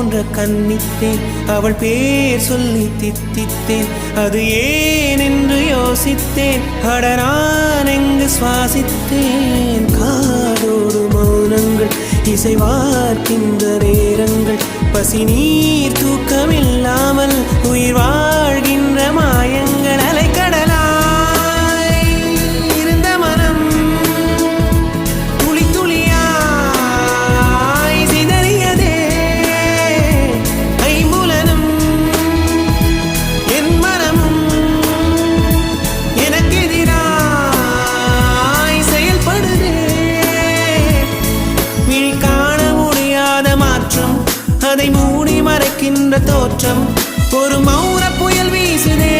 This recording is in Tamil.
போன்ற கன்னித்தேன் அவள் பேர் சொல்லி தித்தித்தேன் அது ஏன் என்று யோசித்தேன் அட நான் எங்கு சுவாசித்தேன் காதோடு மௌனங்கள் இசைவார்க்கின்ற நேரங்கள் பசி நீர் தூக்கமில்லாமல் உயிர் வாழ்கின்ற மாயங்கள் அலைக்கடலாய் இருந்த மனம் துளி துளியாய் சிதறியதே ஐம்புலனும் என் மனமும் எனக்கெதிராய் செயல்படுதே விழி காண முடியாத மாற்றம் அதை மூடி மறைக்கின்ற தோற்றம் ஒரு மௌன புயல் வீசுதே